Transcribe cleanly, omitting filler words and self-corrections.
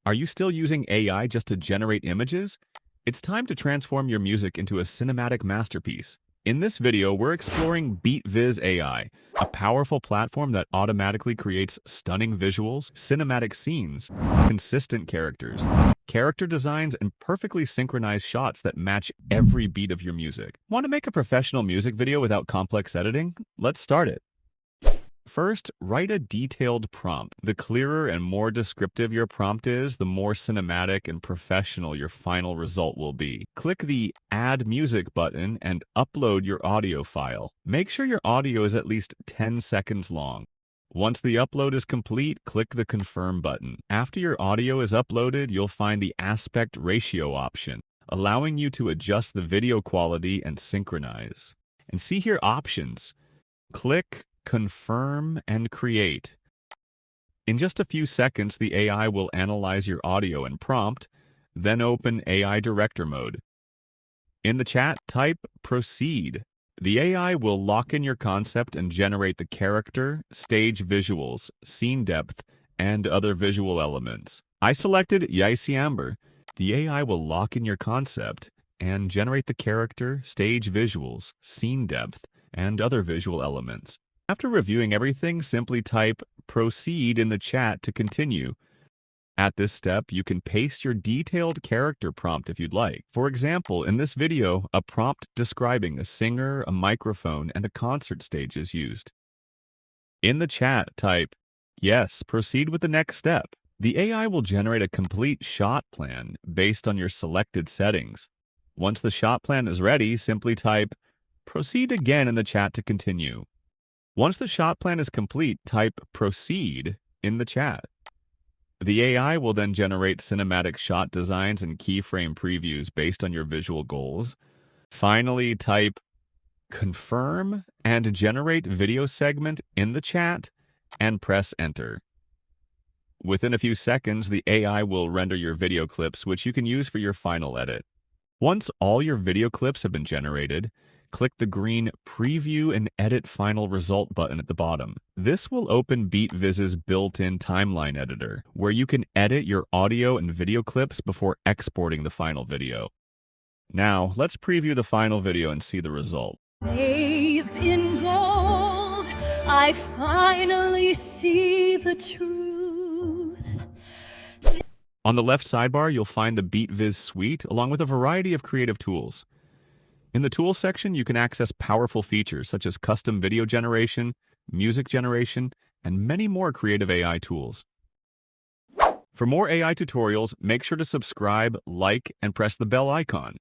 Are you still using AI just to generate images? It's time to transform your music into a cinematic masterpiece. In this video, we're exploring Beatviz AI, a powerful platform that automatically creates stunning visuals, cinematic scenes, consistent characters, character designs, and perfectly synchronized shots that match every beat of your music. Want to make a professional music video without complex editing? Let's start it. First, write a detailed prompt. The clearer and more descriptive your prompt is, the more cinematic and professional your final result will be. Click the Add Music button and upload your audio file. Make sure your audio is at least 10 seconds long. Once the upload is complete, click the Confirm button. After your audio is uploaded, you'll find the aspect ratio option, allowing you to adjust the video quality and synchronize. And see here options. Click Confirm and Create. In just a few seconds, the AI will analyze your audio and prompt, then open AI Director mode. In the chat, type Proceed. The AI will lock in your concept and generate the character, stage visuals, scene depth, and other visual elements. I selected Yaisi Amber. The AI will lock in your concept and generate the character, stage visuals, scene depth, and other visual elements. After reviewing everything, simply type Proceed in the chat to continue. At this step, you can paste your detailed character prompt if you'd like. For example, in this video, a prompt describing a singer, a microphone, and a concert stage is used. In the chat, type, "Yes, proceed with the next step." The AI will generate a complete shot plan based on your selected settings. Once the shot plan is ready, simply type, "Proceed" again in the chat to continue. Once the shot plan is complete, type Proceed in the chat. The AI will then generate cinematic shot designs and keyframe previews based on your visual goals. Finally, type Confirm and generate video segment in the chat and press Enter. Within a few seconds, the AI will render your video clips, which you can use for your final edit. Once all your video clips have been generated, click the green Preview and Edit Final Result button at the bottom. This will open Beatviz's built-in timeline editor, where you can edit your audio and video clips before exporting the final video. Now, let's preview the final video and see the result. Bathed in gold, I finally see the truth. On the left sidebar, you'll find the Beatviz suite, along with a variety of creative tools. In the Tools section, you can access powerful features such as custom video generation, music generation, and many more creative AI tools. For more AI tutorials, make sure to subscribe, like, and press the bell icon.